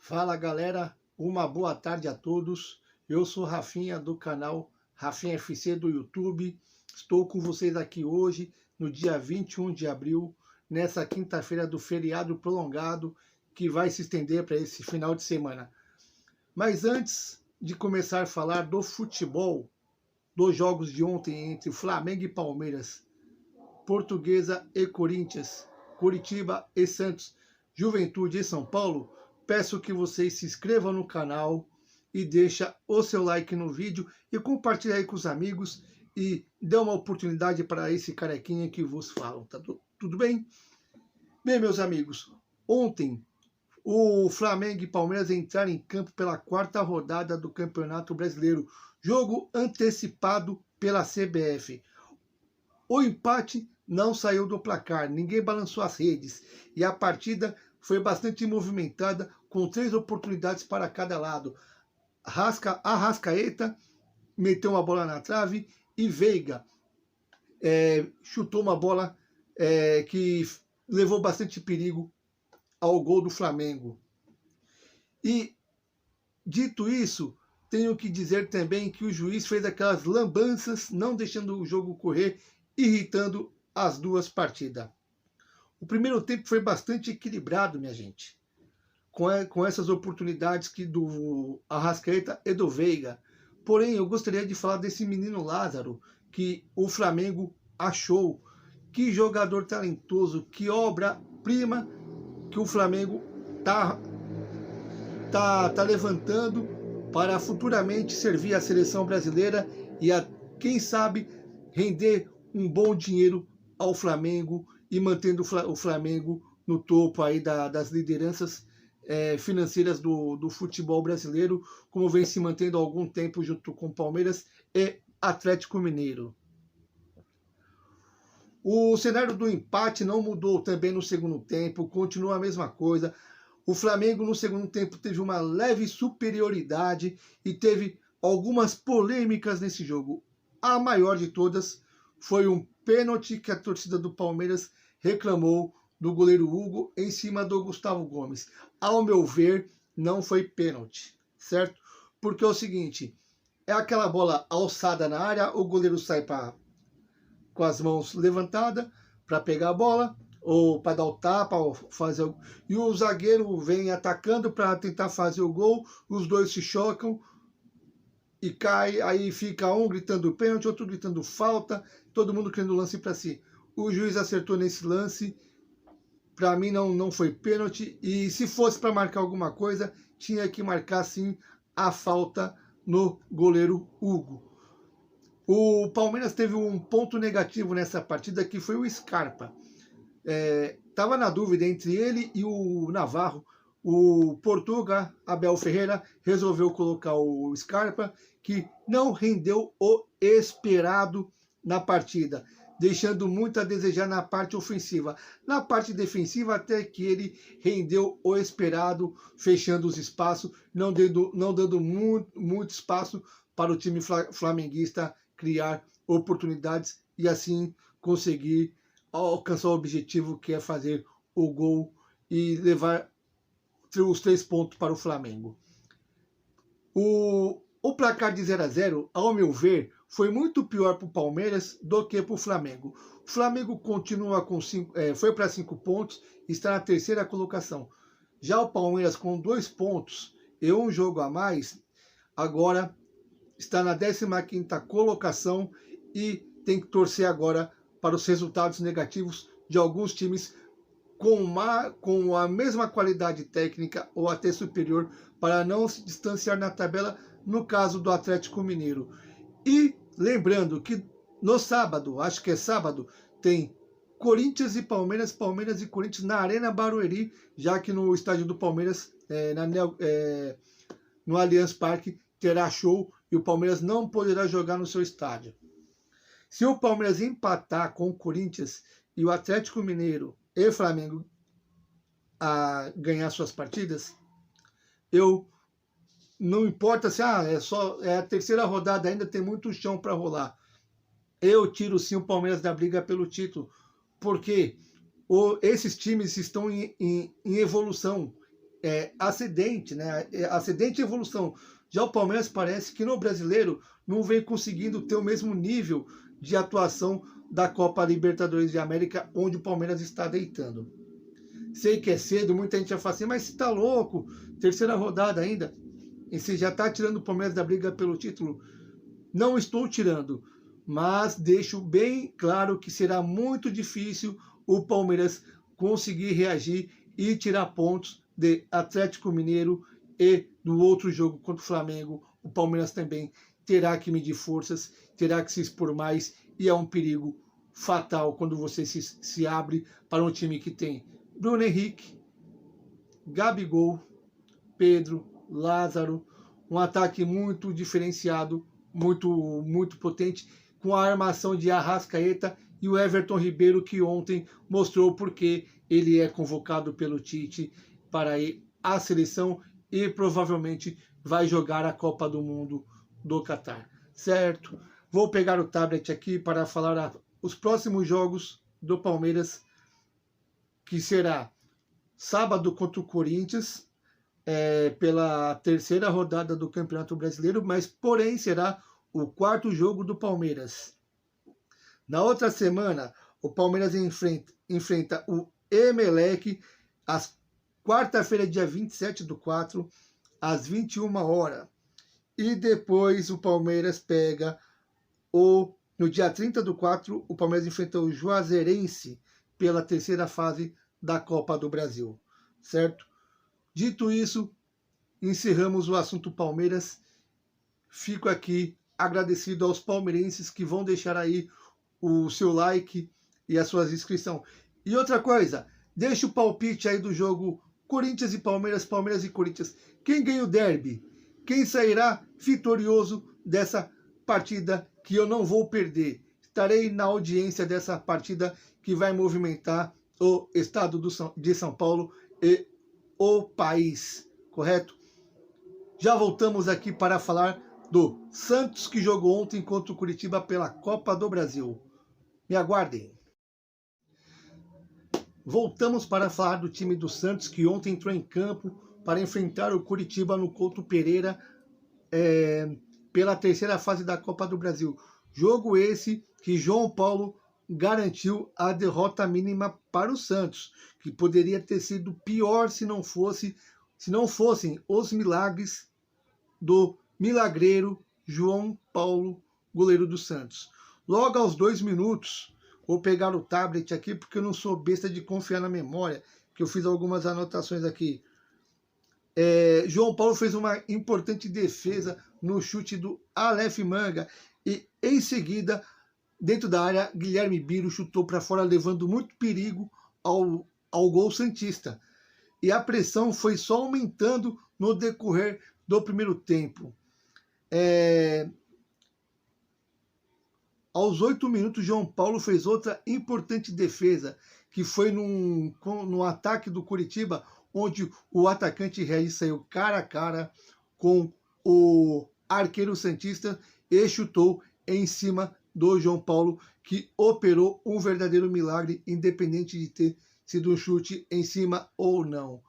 Fala galera, uma boa tarde a todos. Eu sou Rafinha do canal Rafinha FC do YouTube. Estou com vocês aqui hoje, no dia 21 de abril, nessa quinta-feira do feriado prolongado que vai se estender para esse final de semana. Mas antes de começar a falar do futebol, dos jogos de ontem entre Flamengo e Palmeiras, Portuguesa e Corinthians, Curitiba e Santos, Juventude e São Paulo, peço que vocês se inscrevam no canal e deixem o seu like no vídeo e compartilhe aí com os amigos e dê uma oportunidade para esse carequinha que vos falam, tá tudo bem? Bem, meus amigos, ontem o Flamengo e Palmeiras entraram em campo pela quarta rodada do Campeonato Brasileiro, jogo antecipado pela CBF. O empate não saiu do placar, ninguém balançou as redes e a partida foi bastante movimentada, com 3 oportunidades para cada lado. Arrascaeta meteu uma bola na trave e Veiga chutou uma bola que levou bastante perigo ao gol do Flamengo. E, dito isso, tenho que dizer também que o juiz fez aquelas lambanças, não deixando o jogo correr, irritando as duas partidas. O primeiro tempo foi bastante equilibrado, minha gente, com essas oportunidades do Arrascaeta e do Veiga. Porém, eu gostaria de falar desse menino Lázaro, que o Flamengo achou. Que jogador talentoso, que obra-prima que o Flamengo tá levantando para futuramente servir a seleção brasileira e, quem sabe, render um bom dinheiro ao Flamengo e mantendo o Flamengo no topo aí das lideranças financeiras do futebol brasileiro, como vem se mantendo há algum tempo junto com Palmeiras e Atlético Mineiro. O cenário do empate não mudou também no segundo tempo, continua a mesma coisa. O Flamengo no segundo tempo teve uma leve superioridade e teve algumas polêmicas nesse jogo. A maior de todas foi um pênalti que a torcida do Palmeiras reclamou do goleiro Hugo em cima do Gustavo Gomes. Ao meu ver, não foi pênalti, certo? Porque é o seguinte, é aquela bola alçada na área, o goleiro sai com as mãos levantadas para pegar a bola, ou para dar o tapa, ou fazer e o zagueiro vem atacando para tentar fazer o gol, os dois se chocam e cai, aí fica um gritando pênalti, outro gritando falta, todo mundo querendo lance para si. O juiz acertou nesse lance, para mim não foi pênalti, e se fosse para marcar alguma coisa, tinha que marcar sim a falta no goleiro Hugo. O Palmeiras teve um ponto negativo nessa partida, que foi o Scarpa. Estava na dúvida entre ele e o Navarro. O Portuga, Abel Ferreira, resolveu colocar o Scarpa, que não rendeu o esperado na partida, deixando muito a desejar na parte ofensiva. Na parte defensiva, até que ele rendeu o esperado, fechando os espaços, não dando muito espaço para o time flamenguista criar oportunidades e assim conseguir alcançar o objetivo, que é fazer o gol e levar os 3 pontos para o Flamengo. O placar de 0-0, ao meu ver, foi muito pior para o Palmeiras do que para o Flamengo. O Flamengo continua com foi para 5 pontos, está na 3ª colocação. Já o Palmeiras, com 2 pontos e um jogo a mais, agora está na 15ª colocação e tem que torcer agora para os resultados negativos de alguns times com a mesma qualidade técnica ou até superior, para não se distanciar na tabela, no caso do Atlético Mineiro. E lembrando que no sábado, acho que é sábado, tem Corinthians e Palmeiras, Palmeiras e Corinthians na Arena Barueri, já que no estádio do Palmeiras, no Allianz Parque, terá show e o Palmeiras não poderá jogar no seu estádio. Se o Palmeiras empatar com o Corinthians e o Atlético Mineiro e o Flamengo a ganhar suas partidas, não importa se é a 3ª rodada, ainda tem muito chão para rolar. Eu tiro sim o Palmeiras da briga pelo título, porque esses times estão em evolução. ascendente, né? Ascendente e evolução. Já o Palmeiras parece que no brasileiro não vem conseguindo ter o mesmo nível de atuação da Copa Libertadores de América, onde o Palmeiras está deitando. Sei que é cedo, muita gente já fala assim, mas você tá louco? Terceira rodada ainda. E você já está tirando o Palmeiras da briga pelo título? Não estou tirando, mas deixo bem claro que será muito difícil o Palmeiras conseguir reagir e tirar pontos de Atlético Mineiro e do outro jogo contra o Flamengo. O Palmeiras também terá que medir forças, terá que se expor mais e é um perigo fatal quando você se abre para um time que tem Bruno Henrique, Gabigol, Pedro, Lázaro, um ataque muito diferenciado, muito potente, com a armação de Arrascaeta e o Everton Ribeiro, que ontem mostrou porque ele é convocado pelo Tite para ir à seleção e provavelmente vai jogar a Copa do Mundo do Catar, certo? Vou pegar o tablet aqui para falar os próximos jogos do Palmeiras, que será sábado contra o Corinthians, pela terceira rodada do Campeonato Brasileiro, mas porém será o quarto jogo do Palmeiras. Na outra semana, o Palmeiras enfrenta o Emelec, às quarta-feira, dia 27/4, às 21 horas. E depois o Palmeiras pega no dia 30/4, o Palmeiras enfrenta o Juazeirense pela terceira fase da Copa do Brasil, certo? Dito isso, encerramos o assunto Palmeiras. Fico aqui agradecido aos palmeirenses que vão deixar aí o seu like e a sua inscrição. E outra coisa, deixa o palpite aí do jogo Corinthians e Palmeiras, Palmeiras e Corinthians. Quem ganha o derby? Quem sairá vitorioso dessa partida que eu não vou perder? Estarei na audiência dessa partida que vai movimentar o estado de São Paulo e o país, correto? Já voltamos aqui para falar do Santos, que jogou ontem contra o Curitiba pela Copa do Brasil. Me aguardem. Voltamos para falar do time do Santos, que ontem entrou em campo para enfrentar o Curitiba no Couto Pereira pela terceira fase da Copa do Brasil. Jogo esse que João Paulo garantiu a derrota mínima para o Santos, que poderia ter sido pior se não fossem os milagres do milagreiro João Paulo, goleiro do Santos. Logo aos 2 minutos, vou pegar o tablet aqui, porque eu não sou besta de confiar na memória, que eu fiz algumas anotações aqui. João Paulo fez uma importante defesa no chute do Aleph Manga e, em seguida, dentro da área, Guilherme Biro chutou para fora, levando muito perigo ao gol santista. E a pressão foi só aumentando no decorrer do primeiro tempo. Aos 8 minutos, João Paulo fez outra importante defesa, que foi no ataque do Curitiba, onde o atacante Regis saiu cara a cara com o arqueiro santista e chutou em cima do João Paulo, que operou um verdadeiro milagre, independente de ter sido um chute em cima ou não.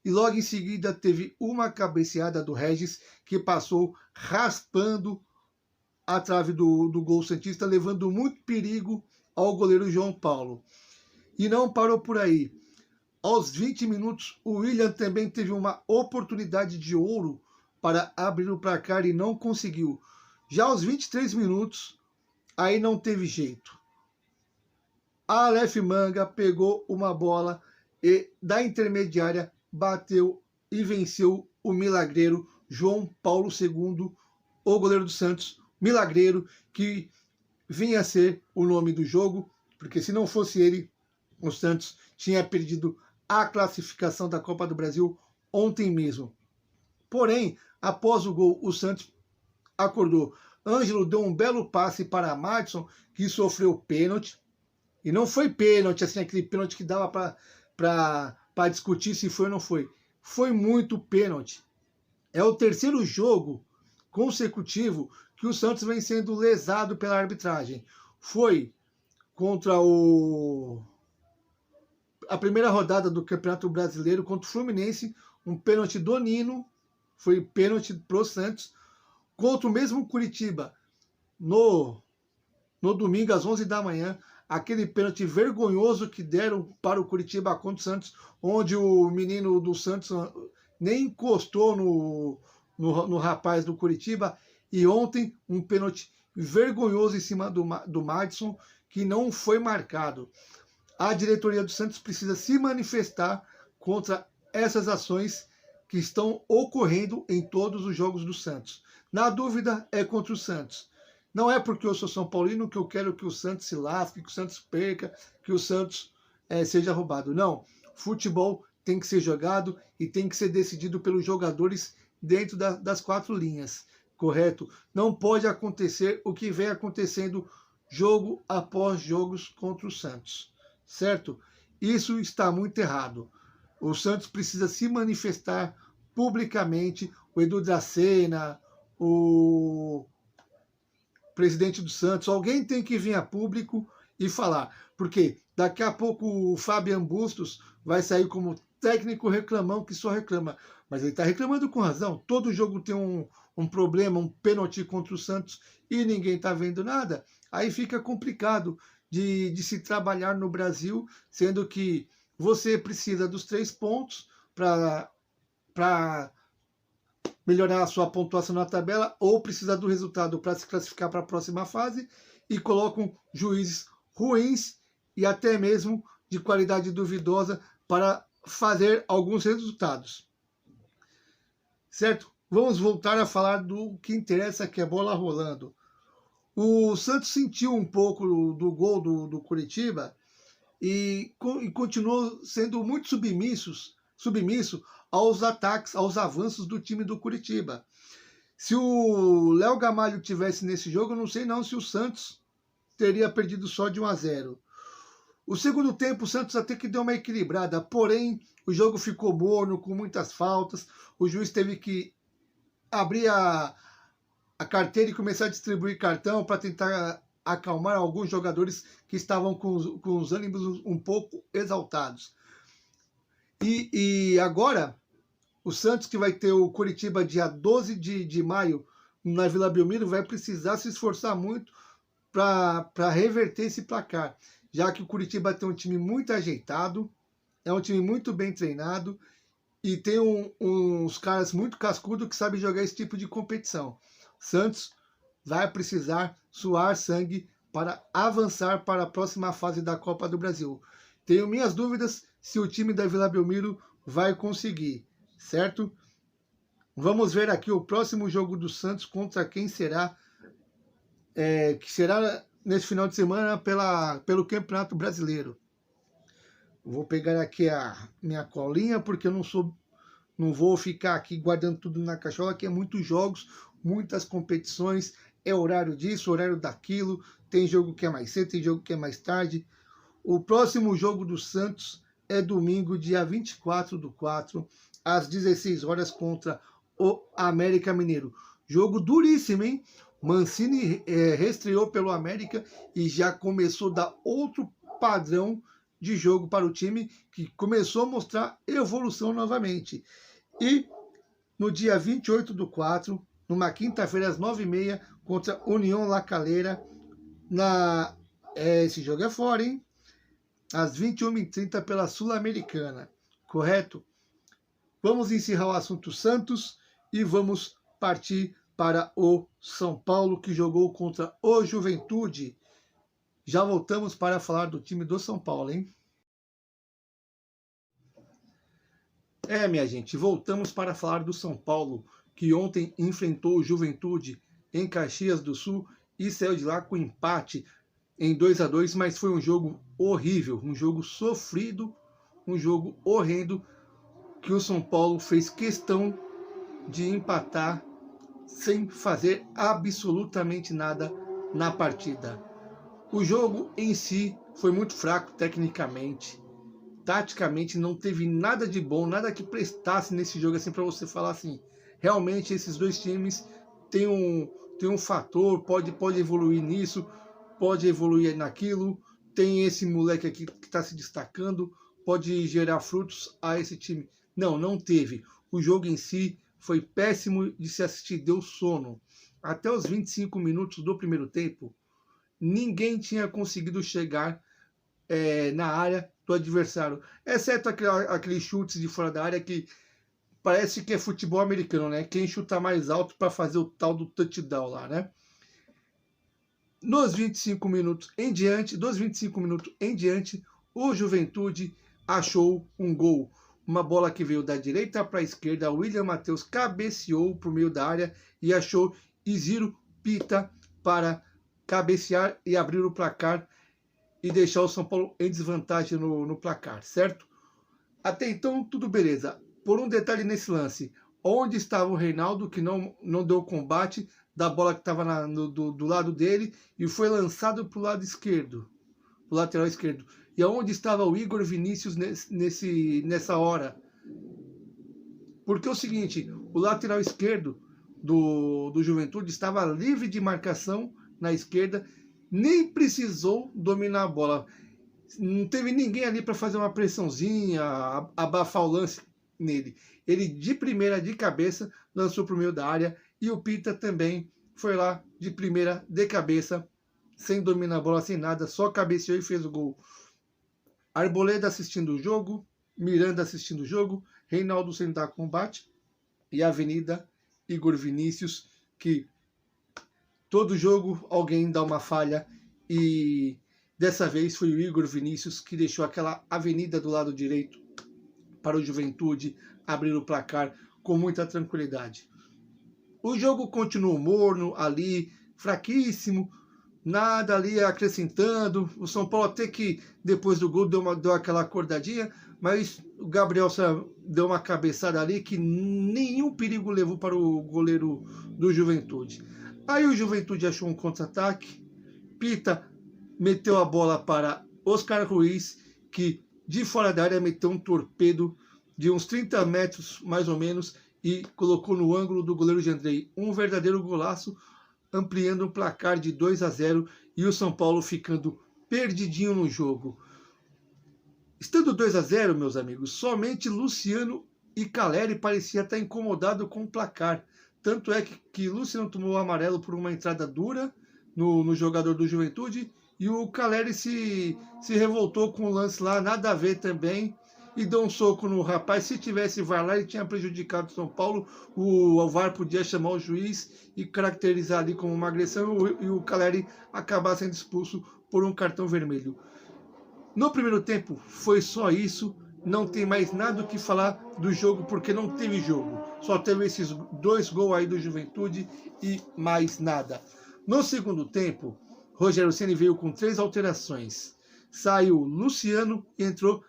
E logo em seguida teve uma cabeceada do Regis, que passou raspando a trave do gol santista, levando muito perigo ao goleiro João Paulo. E não parou por aí. Aos 20 minutos, o William também teve uma oportunidade de ouro para abrir o placar e não conseguiu. Já aos 23 minutos, aí não teve jeito. A Aleph Manga pegou uma bola e da intermediária bateu e venceu o milagreiro João Paulo II, o goleiro do Santos, milagreiro, que vinha a ser o nome do jogo, porque se não fosse ele, o Santos tinha perdido a classificação da Copa do Brasil ontem mesmo. Porém, após o gol, o Santos acordou. Ângelo deu um belo passe para Madison, que sofreu pênalti. E não foi pênalti, assim, aquele pênalti que dava para discutir se foi ou não foi. Foi muito pênalti. É o terceiro jogo consecutivo que o Santos vem sendo lesado pela arbitragem. Foi contra a primeira rodada do Campeonato Brasileiro contra o Fluminense, um pênalti do Nino, foi pênalti pro Santos, contra o mesmo Curitiba, no domingo às 11 da manhã, aquele pênalti vergonhoso que deram para o Curitiba contra o Santos, onde o menino do Santos nem encostou no rapaz do Curitiba, e ontem um pênalti vergonhoso em cima do Madison, que não foi marcado. A diretoria do Santos precisa se manifestar contra essas ações que estão ocorrendo em todos os jogos do Santos. Na dúvida, é contra o Santos. Não é porque eu sou São Paulino que eu quero que o Santos se lasque, que o Santos perca, que o Santos seja roubado. Não. Futebol tem que ser jogado e tem que ser decidido pelos jogadores dentro das 4 linhas. Correto? Não pode acontecer o que vem acontecendo jogo após jogos contra o Santos. Certo? Isso está muito errado. O Santos precisa se manifestar publicamente. O Edu Dracena, o presidente do Santos, alguém tem que vir a público e falar, porque daqui a pouco o Fabian Bustos vai sair como técnico reclamão que só reclama, mas ele está reclamando com razão. Todo jogo tem um problema, um pênalti contra o Santos e ninguém está vendo nada. Aí fica complicado de se trabalhar no Brasil, sendo que você precisa dos 3 pontos para melhorar a sua pontuação na tabela, ou precisa do resultado para se classificar para a próxima fase, e colocam juízes ruins e até mesmo de qualidade duvidosa para fazer alguns resultados. Certo? Vamos voltar a falar do que interessa, que é bola rolando. O Santos sentiu um pouco do gol do Curitiba e continuou sendo muito submisso aos ataques, aos avanços do time do Curitiba. Se o Léo Gamalho tivesse nesse jogo, eu não sei não se o Santos teria perdido só de 1-0. O segundo tempo, o Santos até que deu uma equilibrada, porém o jogo ficou morno, com muitas faltas. O juiz teve que abrir a carteira e começar a distribuir cartão para tentar acalmar alguns jogadores que estavam com os ânimos um pouco exaltados. E agora, o Santos, que vai ter o Curitiba dia 12 de maio na Vila Belmiro, vai precisar se esforçar muito para reverter esse placar, já que o Curitiba tem um time muito ajeitado, é um time muito bem treinado e tem uns caras muito cascudos que sabem jogar esse tipo de competição. Santos vai precisar suar sangue para avançar para a próxima fase da Copa do Brasil. Tenho minhas dúvidas se o time da Vila Belmiro vai conseguir, certo? Vamos ver aqui o próximo jogo do Santos contra quem será, que será nesse final de semana pelo Campeonato Brasileiro. Vou pegar aqui a minha colinha, porque eu não vou ficar aqui guardando tudo na cachola, que é muitos jogos, muitas competições, é horário disso, horário daquilo, tem jogo que é mais cedo, tem jogo que é mais tarde. O próximo jogo do Santos é domingo, dia 24/4, às 16 horas, contra o América Mineiro. Jogo duríssimo, hein? Mancini reestreou pelo América e já começou a dar outro padrão de jogo para o time, que começou a mostrar evolução novamente. E no dia 28/4, numa quinta-feira, às 9h30, contra União La Calera, esse jogo é fora, hein? Às 21h30 pela Sul-Americana, correto? Vamos encerrar o assunto Santos e vamos partir para o São Paulo, que jogou contra o Juventude. Já voltamos para falar do time do São Paulo, hein? Minha gente, voltamos para falar do São Paulo, que ontem enfrentou o Juventude em Caxias do Sul e saiu de lá com empate em 2-2, mas foi um jogo horrível, um jogo sofrido, um jogo horrendo, que o São Paulo fez questão de empatar sem fazer absolutamente nada na partida. O jogo em si foi muito fraco tecnicamente, taticamente não teve nada de bom, nada que prestasse nesse jogo assim para você falar assim, realmente esses dois times têm um fator, pode evoluir nisso, pode evoluir naquilo, tem esse moleque aqui que está se destacando, pode gerar frutos a esse time. Não teve. o jogo em si foi péssimo de se assistir, deu sono. Até os 25 minutos do primeiro tempo, ninguém tinha conseguido chegar na área do adversário, exceto aqueles chutes de fora da área que parece que é futebol americano, né? Quem chuta mais alto para fazer o tal do touchdown lá, né? Dos 25 minutos em diante, o Juventude achou um gol. Uma bola que veio da direita para a esquerda, William Matheus cabeceou para o meio da área e achou Iziro Pita para cabecear e abrir o placar e deixar o São Paulo em desvantagem no placar, certo? Até então, tudo beleza. Por um detalhe nesse lance, onde estava o Reinaldo, que não deu combate da bola que estava do lado dele e foi lançado para o lado esquerdo, para o lateral esquerdo. E aonde estava o Igor Vinícius nessa hora? Porque é o seguinte, o lateral esquerdo do Juventude estava livre de marcação na esquerda, nem precisou dominar a bola. Não teve ninguém ali para fazer uma pressãozinha, abafar o lance nele. Ele de primeira, de cabeça, lançou para o meio da área e o Pita também foi lá de primeira, de cabeça, sem dominar a bola, sem nada, só cabeceou e fez o gol. Arboleda assistindo o jogo, Miranda assistindo o jogo, Reinaldo sem dar combate e a Avenida Igor Vinícius, que todo jogo alguém dá uma falha e dessa vez foi o Igor Vinícius que deixou aquela avenida do lado direito para o Juventude abrir o placar com muita tranquilidade. O jogo continuou morno ali, fraquíssimo, nada ali acrescentando. O São Paulo até que depois do gol deu aquela acordadinha, mas o Gabriel deu uma cabeçada ali que nenhum perigo levou para o goleiro do Juventude. Aí o Juventude achou um contra-ataque, Pita meteu a bola para Oscar Ruiz, que de fora da área meteu um torpedo de uns 30 metros, mais ou menos, e colocou no ângulo do goleiro Jandrei. Um verdadeiro golaço, ampliando o placar de 2-0 e o São Paulo ficando perdidinho no jogo. Estando 2-0, meus amigos, somente Luciano e Caleri parecia estar incomodado com o placar. Tanto é que Luciano tomou o amarelo por uma entrada dura no jogador do Juventude e o Caleri se revoltou com o lance lá, nada a ver também, e deu um soco no rapaz. Se tivesse VAR lá, ele tinha prejudicado o São Paulo, o VAR podia chamar o juiz e caracterizar ali como uma agressão e o Caleri acabar sendo expulso por um cartão vermelho. No primeiro tempo foi só isso, não tem mais nada o que falar do jogo porque não teve jogo. Só teve esses 2 gols aí do Juventude e mais nada. No segundo tempo, Rogério Ceni veio com 3 alterações. Saiu Luciano e entrou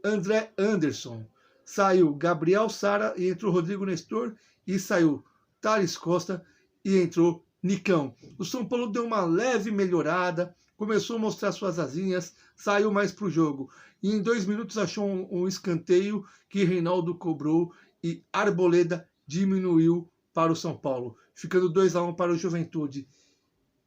André Anderson. Saiu Gabriel Sara e entrou Rodrigo Nestor. E saiu Thales Costa e entrou Nicão. O São Paulo deu uma leve melhorada, começou a mostrar suas asinhas, saiu mais para o jogo. E em 2 minutos achou um escanteio que Reinaldo cobrou e Arboleda diminuiu para o São Paulo, ficando 2-1 para o Juventude.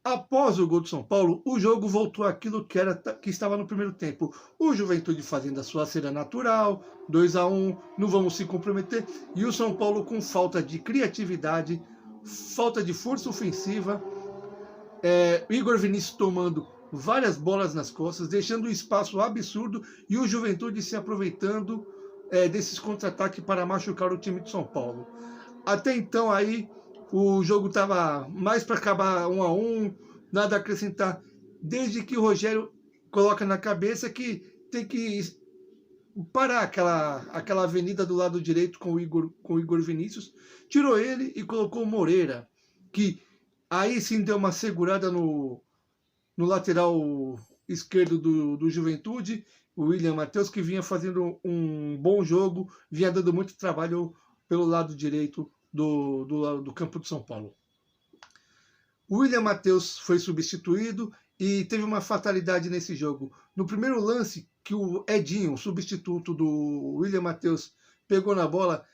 Após o gol do São Paulo, o jogo voltou àquilo que estava no primeiro tempo. O Juventude fazendo a sua cera natural, 2-1, não vamos se comprometer. E o São Paulo com falta de criatividade, falta de força ofensiva. Igor Vinícius tomando várias bolas nas costas, deixando um espaço absurdo e o Juventude se aproveitando desses contra-ataques para machucar o time de São Paulo. Até então aí o jogo estava mais para acabar 1-1, nada a acrescentar, desde que o Rogério coloca na cabeça que tem que parar aquela avenida do lado direito com o Igor Vinícius, tirou ele e colocou o Moreira, que aí sim deu uma segurada no lateral esquerdo do Juventude, o William Matheus, que vinha fazendo um bom jogo, vinha dando muito trabalho pelo lado direito do campo de São Paulo. O William Matheus foi substituído e teve uma fatalidade nesse jogo. No primeiro lance, que o Edinho, substituto do William Matheus, pegou na bola,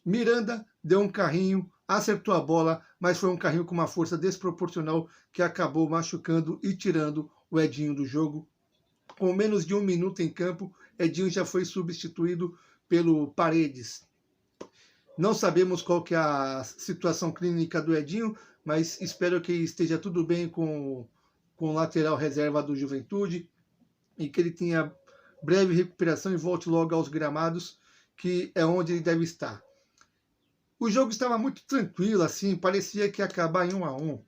Miranda deu um carrinho, acertou a bola, mas foi um carrinho com uma força desproporcional que acabou machucando e tirando o Edinho do jogo. Com menos de 1 minuto em campo, Edinho já foi substituído pelo Paredes. Não sabemos qual que é a situação clínica do Edinho, mas espero que esteja tudo bem com o lateral reserva do Juventude e que ele tenha breve recuperação e volte logo aos gramados, que é onde ele deve estar. O jogo estava muito tranquilo, assim, parecia que ia acabar em 1-1.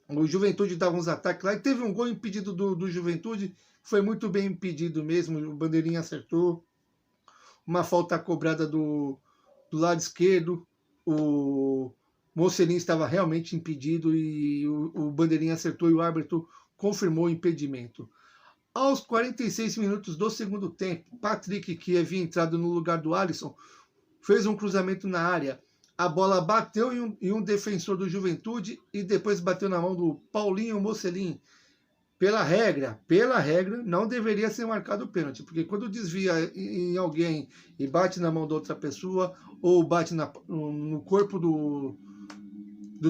O Juventude dava uns ataques lá e teve um gol impedido do Juventude, foi muito bem impedido mesmo, o Bandeirinha acertou. Uma falta cobrada do lado esquerdo, o Mocelin estava realmente impedido e o Bandeirinha acertou e o árbitro confirmou o impedimento. Aos 46 minutos do segundo tempo, Patrick, que havia entrado no lugar do Alisson, fez um cruzamento na área. A bola bateu em um defensor do Juventude e depois bateu na mão do Paulinho Mocelin. Pela regra, não deveria ser marcado o pênalti, porque quando desvia em alguém e bate na mão de outra pessoa, ou bate no corpo do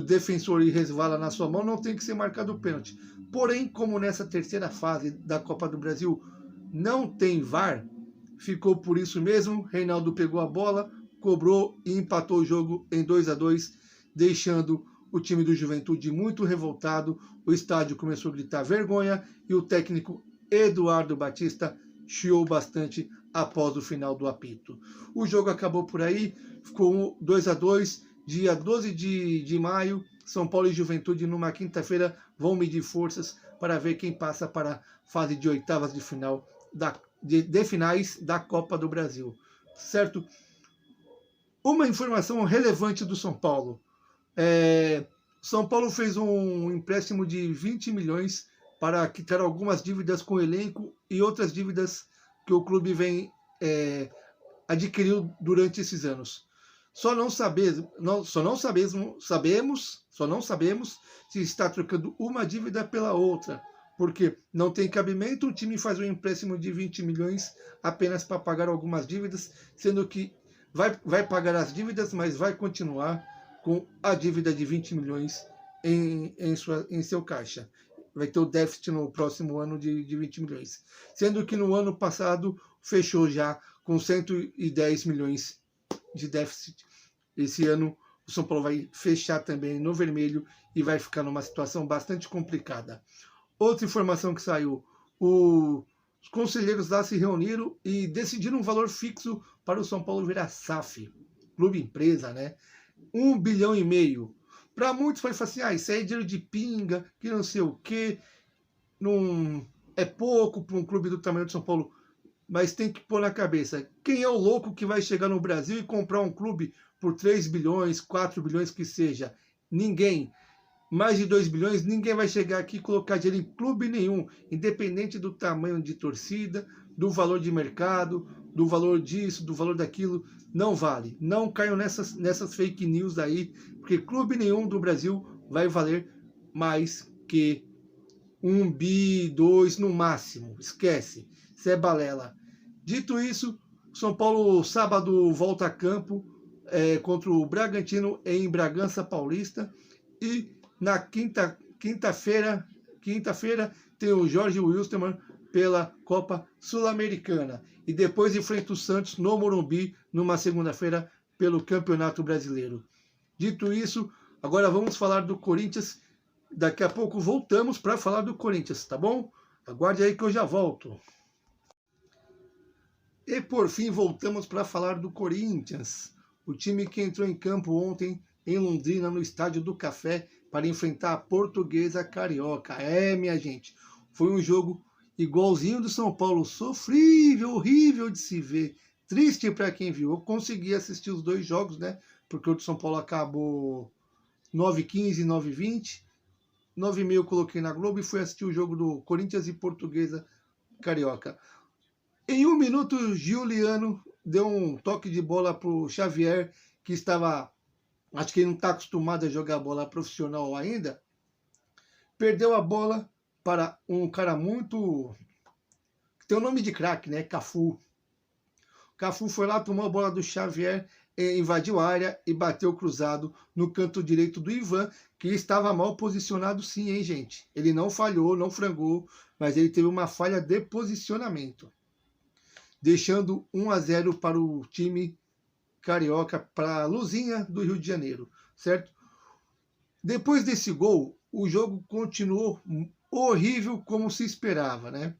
defensor e resvala na sua mão, não tem que ser marcado o pênalti. Porém, como nessa terceira fase da Copa do Brasil não tem VAR, ficou por isso mesmo. Reinaldo pegou a bola, cobrou e empatou o jogo em 2-2, deixando o time do Juventude muito revoltado. O estádio começou a gritar vergonha e o técnico Eduardo Batista chiou bastante após o final do apito. O jogo acabou por aí, ficou 2-2. Dia 12 de maio, São Paulo e Juventude, numa quinta-feira, vão medir forças para ver quem passa para a fase de oitavas de final de finais da Copa do Brasil. Certo? Uma informação relevante do São Paulo. São Paulo fez um empréstimo de 20 milhões para quitar algumas dívidas com o elenco e outras dívidas que o clube vem adquiriu durante esses anos. Só não sabemos se está trocando uma dívida pela outra, porque não tem cabimento o time faz um empréstimo de 20 milhões apenas para pagar algumas dívidas, sendo que vai pagar as dívidas, mas vai continuar com a dívida de 20 milhões em seu caixa. Vai ter o déficit no próximo ano de 20 milhões. Sendo que no ano passado fechou já com 110 milhões de déficit. Esse ano o São Paulo vai fechar também no vermelho e vai ficar numa situação bastante complicada. Outra informação que saiu, os conselheiros lá se reuniram e decidiram um valor fixo para o São Paulo virar SAF, clube empresa, né? 1,5 bilhão. Para muitos vai falar assim, isso aí é dinheiro de pinga, que não sei o quê, não é pouco para um clube do tamanho do São Paulo, mas tem que pôr na cabeça, quem é o louco que vai chegar no Brasil e comprar um clube por 3 bilhões, 4 bilhões que seja? Ninguém. Mais de 2 bilhões, ninguém vai chegar aqui e colocar dinheiro em clube nenhum, independente do tamanho de torcida, do valor de mercado, do valor disso, do valor daquilo, não vale. Não caiam nessas fake news aí, porque clube nenhum do Brasil vai valer mais que 1 bi, 2 no máximo. Esquece, isso é balela. Dito isso, São Paulo sábado volta a campo contra o Bragantino em Bragança Paulista e na quinta-feira tem o Jorge Wilstermann pela Copa Sul-Americana. E depois enfrenta o Santos no Morumbi, numa segunda-feira, pelo Campeonato Brasileiro. Dito isso, agora vamos falar do Corinthians. Daqui a pouco voltamos para falar do Corinthians, tá bom? Aguarde aí que eu já volto. E por fim, voltamos para falar do Corinthians. O time que entrou em campo ontem em Londrina, no Estádio do Café, para enfrentar a Portuguesa Carioca. Minha gente, foi um jogo igualzinho do São Paulo, sofrível, horrível de se ver, triste para quem viu. Eu consegui assistir os dois jogos, né? Porque o de São Paulo acabou 9h15 e 9h20. 9h30 eu coloquei na Globo e fui assistir o jogo do Corinthians e Portuguesa Carioca. Em 1 minuto, Giuliano deu um toque de bola para o Xavier, que estava... Acho que ele não está acostumado a jogar bola profissional ainda. Perdeu a bola para um cara muito... tem o nome de craque, né? Cafu. Cafu foi lá, tomou a bola do Xavier, invadiu a área e bateu cruzado no canto direito do Ivan, que estava mal posicionado sim, hein, gente? Ele não falhou, não frangou, mas ele teve uma falha de posicionamento. Deixando 1-0 para o time carioca para a luzinha do Rio de Janeiro, certo? Depois desse gol, o jogo continuou horrível como se esperava, né?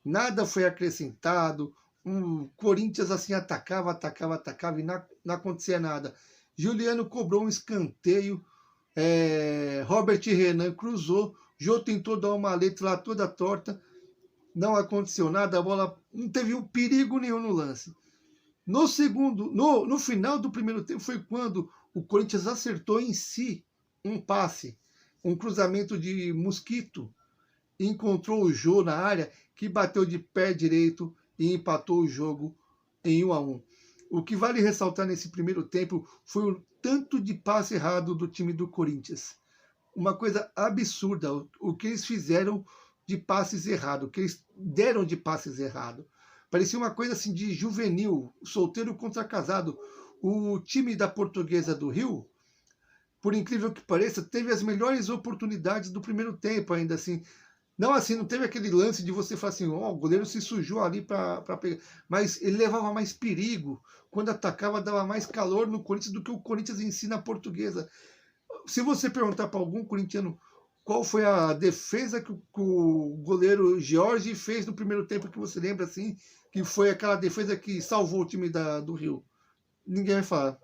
Nada foi acrescentado, o Corinthians assim atacava e não acontecia nada. Juliano cobrou um escanteio, Robert Renan cruzou, Jô tentou dar uma letra lá toda torta, não aconteceu nada, a bola não teve um perigo nenhum no lance. No final do primeiro tempo foi quando o Corinthians acertou em si um passe, um cruzamento de Mosquito, encontrou o Jô na área, que bateu de pé direito e empatou o jogo em 1-1. O que vale ressaltar nesse primeiro tempo foi o tanto de passe errado do time do Corinthians. Uma coisa absurda o que eles fizeram de passes errados, o que eles deram de passes errados. Parecia uma coisa assim de juvenil, solteiro contra casado. O time da Portuguesa do Rio, por incrível que pareça, teve as melhores oportunidades do primeiro tempo ainda assim. Não assim, não teve aquele lance de você falar assim, o goleiro se sujou ali para pegar. Mas ele levava mais perigo. Quando atacava, dava mais calor no Corinthians do que o Corinthians em si na Portuguesa. Se você perguntar para algum corintiano qual foi a defesa que o goleiro Jorge fez no primeiro tempo, que você lembra assim, que foi aquela defesa que salvou o time do Rio, ninguém vai falar.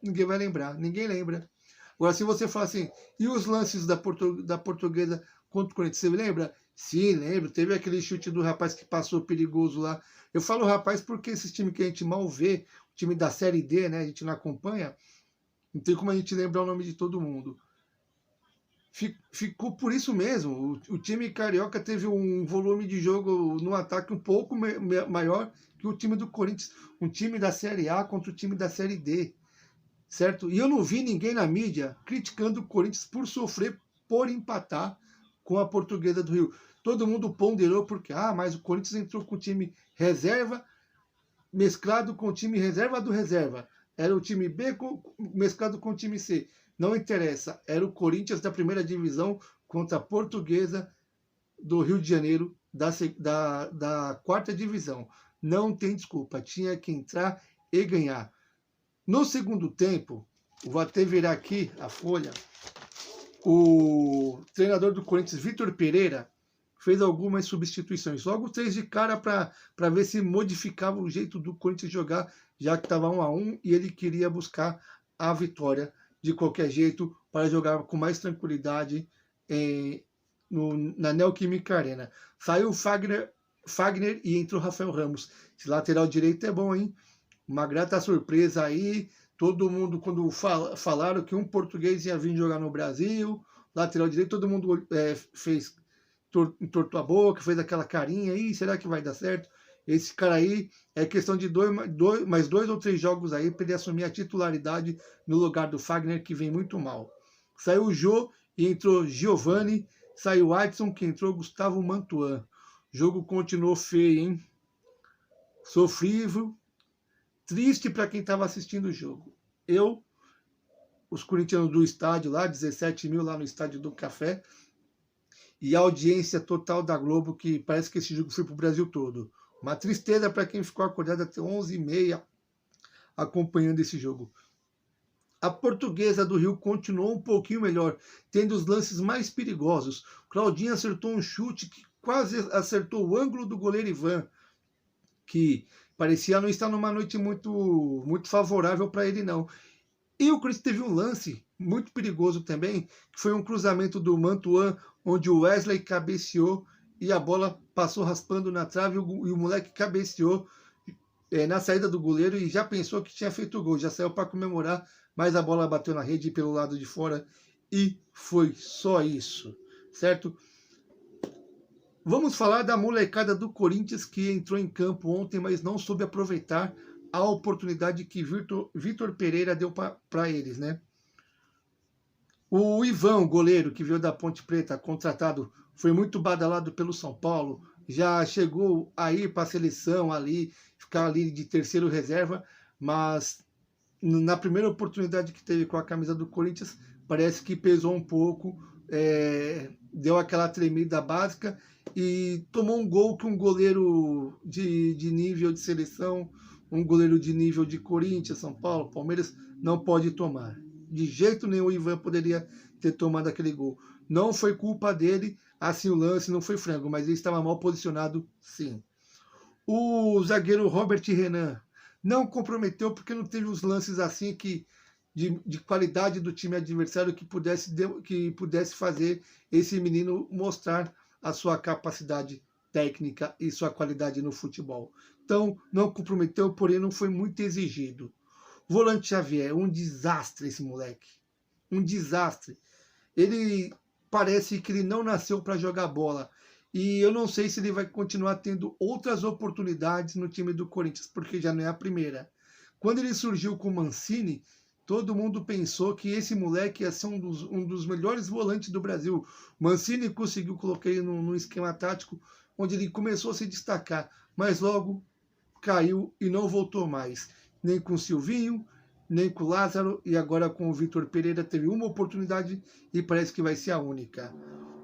Ninguém vai lembrar. Ninguém lembra. Agora, se você falar assim, e os lances da Portuguesa contra o Corinthians, você lembra? Sim, lembro. Teve aquele chute do rapaz que passou perigoso lá. Eu falo rapaz porque esses times que a gente mal vê, o time da Série D, né, a gente não acompanha, não tem como a gente lembrar o nome de todo mundo. Ficou por isso mesmo. O time carioca teve um volume de jogo no ataque um pouco maior que o time do Corinthians. Um time da Série A contra o time da Série D. Certo? E eu não vi ninguém na mídia criticando o Corinthians por sofrer, por empatar com a Portuguesa do Rio. Todo mundo ponderou porque, mas o Corinthians entrou com o time reserva, mesclado com o time reserva do reserva. Era o time B mesclado com o time C. Não interessa, era o Corinthians da primeira divisão contra a Portuguesa do Rio de Janeiro da quarta divisão. Não tem desculpa, tinha que entrar e ganhar. No segundo tempo, vou até virar aqui a folha, o treinador do Corinthians, Vitor Pereira, fez algumas substituições. Logo 3 de cara para ver se modificava o jeito do Corinthians jogar, já que estava 1-1 e ele queria buscar a vitória de qualquer jeito para jogar com mais tranquilidade na Neoquímica Arena. Saiu o Fagner e entrou o Rafael Ramos. Esse lateral direito é bom, hein? Uma grata surpresa aí. Todo mundo, quando falaram que um português ia vir jogar no Brasil, lateral direito, todo mundo entortou a boca, fez aquela carinha aí, será que vai dar certo? Esse cara aí é questão de mais 2 ou 3 jogos aí para ele assumir a titularidade no lugar do Fagner, que vem muito mal. Saiu o Jô e entrou Giovani, saiu o Adson, que entrou Gustavo Mantuan. O jogo continuou feio, hein? Sofrível, triste para quem estava assistindo o jogo. Os corintianos do estádio lá, 17 mil lá no estádio do Café, e a audiência total da Globo, que parece que esse jogo foi para o Brasil todo. Uma tristeza para quem ficou acordado até 11h30 acompanhando esse jogo. A Portuguesa do Rio continuou um pouquinho melhor, tendo os lances mais perigosos. Claudinho acertou um chute que quase acertou o ângulo do goleiro Ivan, que parecia não estar numa noite muito favorável para ele, não. E o Corinthians teve um lance muito perigoso também, que foi um cruzamento do Mantuan, onde o Wesley cabeceou e a bola passou raspando na trave e o moleque cabeceou na saída do goleiro e já pensou que tinha feito o gol, já saiu para comemorar, mas a bola bateu na rede pelo lado de fora e foi só isso, certo? Vamos falar da molecada do Corinthians que entrou em campo ontem, mas não soube aproveitar a oportunidade que Vitor Pereira deu para eles, né? O Ivan, goleiro que veio da Ponte Preta, contratado, foi muito badalado pelo São Paulo, já chegou a ir para a seleção ali, ficar ali de terceiro reserva, mas na primeira oportunidade que teve com a camisa do Corinthians, parece que pesou um pouco, deu aquela tremida básica e tomou um gol que um goleiro de nível de seleção, um goleiro de nível de Corinthians, São Paulo, Palmeiras, não pode tomar. De jeito nenhum o Ivan poderia ter tomado aquele gol. Não foi culpa dele, assim o lance não foi frango, mas ele estava mal posicionado, sim. O zagueiro Robert Renan não comprometeu porque não teve os lances assim que de qualidade do time adversário que pudesse fazer esse menino mostrar a sua capacidade técnica e sua qualidade no futebol. Então, não comprometeu, porém não foi muito exigido. Volante Xavier, um desastre esse moleque. Um desastre. Ele parece que ele não nasceu para jogar bola. E eu não sei se ele vai continuar tendo outras oportunidades no time do Corinthians, porque já não é a primeira. Quando ele surgiu com o Mancini, todo mundo pensou que esse moleque ia ser um dos melhores volantes do Brasil. Mancini conseguiu colocar ele num esquema tático onde ele começou a se destacar, mas logo caiu e não voltou mais. Nem com o Silvinho, nem com o Lázaro, e agora com o Vitor Pereira teve uma oportunidade e parece que vai ser a única.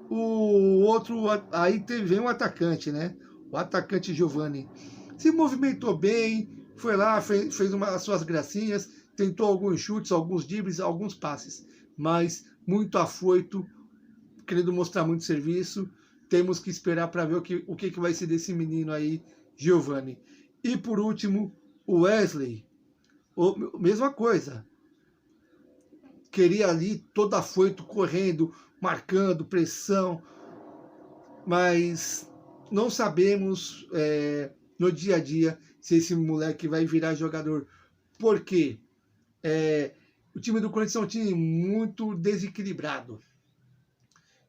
O outro, aí vem um atacante, né? O atacante Giovani. Se movimentou bem, foi lá, fez as suas gracinhas, tentou alguns chutes, alguns dribles, alguns passes, mas muito afoito, querendo mostrar muito serviço. Temos que esperar para ver o que vai ser desse menino aí, Giovani. E por último, o Wesley. Mesma coisa. Queria ali todo afoito, correndo, marcando, pressão, mas não sabemos no dia a dia se esse moleque vai virar jogador. Por quê? O time do Corinthians é um time muito desequilibrado.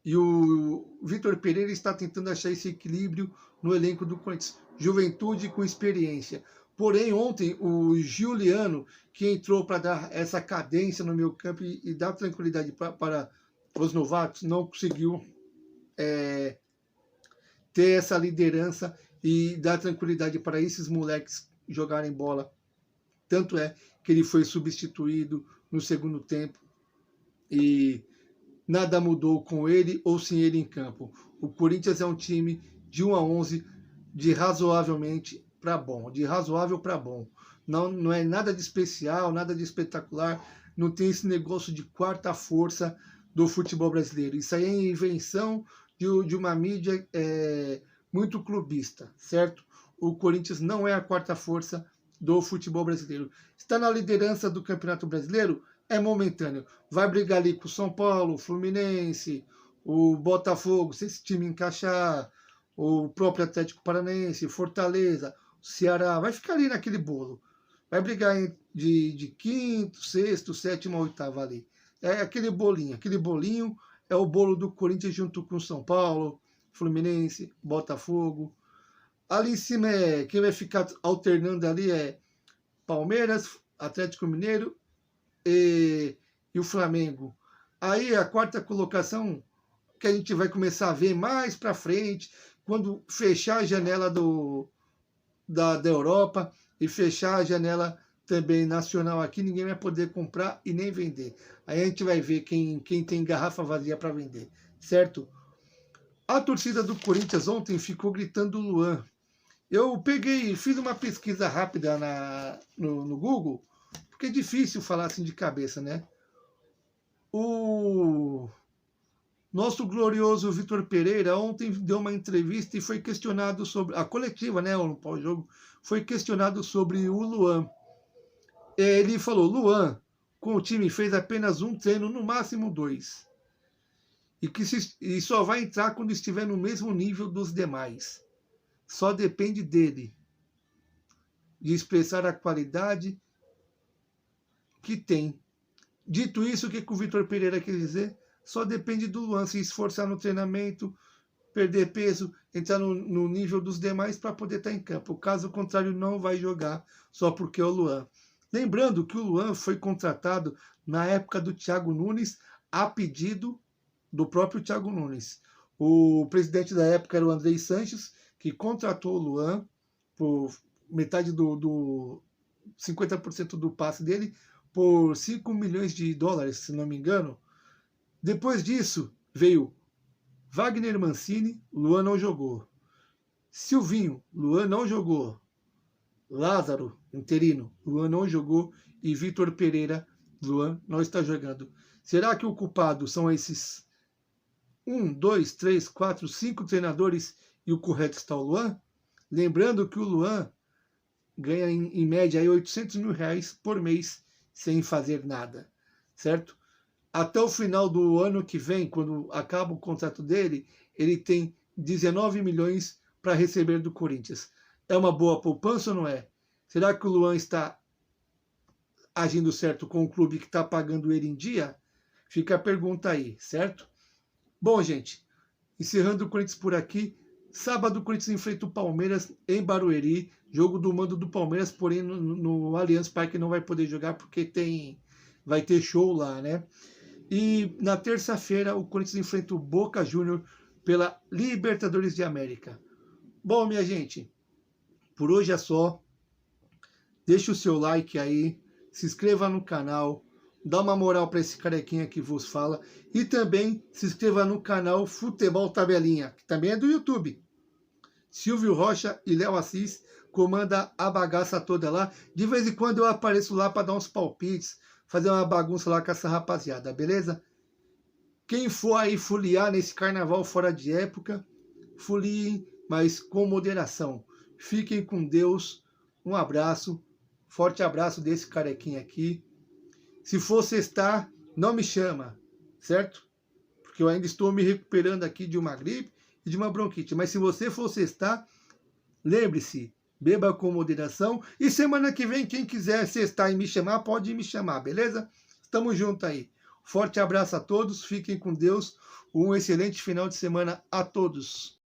E o Vitor Pereira está tentando achar esse equilíbrio no elenco do Corinthians. Juventude com experiência. Porém, ontem, o Giuliano, que entrou para dar essa cadência no meio campo e dar tranquilidade para os novatos, não conseguiu ter essa liderança e dar tranquilidade para esses moleques jogarem bola. Tanto é que ele foi substituído no segundo tempo e nada mudou com ele ou sem ele em campo. O Corinthians é um time de 1 a 11 de razoavelmente para bom, de razoável para bom. Não é nada de especial, nada de espetacular, não tem esse negócio de quarta força do futebol brasileiro. Isso aí é invenção de uma mídia muito clubista, certo? O Corinthians não é a quarta força do futebol brasileiro. Está na liderança do Campeonato Brasileiro? É momentâneo. Vai brigar ali com o São Paulo, o Fluminense, o Botafogo, se esse time encaixar, o próprio Atlético Paranaense, Fortaleza, o Ceará, vai ficar ali naquele bolo. Vai brigar de quinto, sexto, sétimo, oitavo ali. É aquele bolinho é o bolo do Corinthians junto com o São Paulo, Fluminense, Botafogo. Ali em cima quem vai ficar alternando ali é Palmeiras, Atlético Mineiro e o Flamengo. Aí a quarta colocação que a gente vai começar a ver mais para frente, quando fechar a janela da Europa e fechar a janela também nacional aqui, ninguém vai poder comprar e nem vender. Aí a gente vai ver quem tem garrafa vazia para vender, certo? A torcida do Corinthians ontem ficou gritando Luan. Eu fiz uma pesquisa rápida no Google, porque é difícil falar assim de cabeça, né? O nosso glorioso Vitor Pereira ontem deu uma entrevista e foi questionado sobre a coletiva, né? O pós-jogo foi questionado sobre o Luan. Ele falou: Luan, com o time fez apenas um treino, no máximo 2, e só vai entrar quando estiver no mesmo nível dos demais. Só depende dele de expressar a qualidade que tem. Dito isso, o que o Vitor Pereira quer dizer? Só depende do Luan se esforçar no treinamento, perder peso, entrar no nível dos demais para poder estar em campo. Caso contrário, não vai jogar só porque é o Luan. Lembrando que o Luan foi contratado na época do Thiago Nunes, a pedido do próprio Thiago Nunes. O presidente da época era o Andrei Sanches, que contratou o Luan por metade do 50% do passe dele, por 5 milhões de dólares, se não me engano. Depois disso, veio Wagner Mancini, Luan não jogou. Silvinho, Luan não jogou. Lázaro, interino, Luan não jogou, e Vitor Pereira, Luan não está jogando. Será que o culpado são esses 1, 2, 3, 4, 5 treinadores e o correto está o Luan? Lembrando que o Luan ganha em média aí R$800 mil por mês sem fazer nada, certo? Até o final do ano que vem, quando acaba o contrato dele, ele tem 19 milhões para receber do Corinthians. É uma boa poupança ou não é? Será que o Luan está agindo certo com o clube que está pagando ele em dia? Fica a pergunta aí, certo? Bom, gente, encerrando o Corinthians por aqui. Sábado o Corinthians enfrenta o Palmeiras em Barueri. Jogo do mando do Palmeiras, porém no Allianz Parque não vai poder jogar porque vai ter show lá, né? E na terça-feira o Corinthians enfrenta o Boca Júnior pela Libertadores de América. Bom, minha gente, por hoje é só. Deixa o seu like aí, se inscreva no canal, dá uma moral para esse carequinha que vos fala e também se inscreva no canal Futebol Tabelinha, que também é do YouTube. Silvio Rocha e Léo Assis comanda a bagaça toda lá. De vez em quando eu apareço lá para dar uns palpites, fazer uma bagunça lá com essa rapaziada, beleza? Quem for aí foliar nesse carnaval fora de época, foliem, mas com moderação. Fiquem com Deus. Um abraço, forte abraço desse carequinha aqui. Se for sextar, não me chama, certo? Porque eu ainda estou me recuperando aqui de uma gripe e de uma bronquite. Mas se você for sextar, lembre-se, beba com moderação. E semana que vem, quem quiser sextar e me chamar, pode me chamar, beleza? Tamo junto aí. Forte abraço a todos, fiquem com Deus. Um excelente final de semana a todos.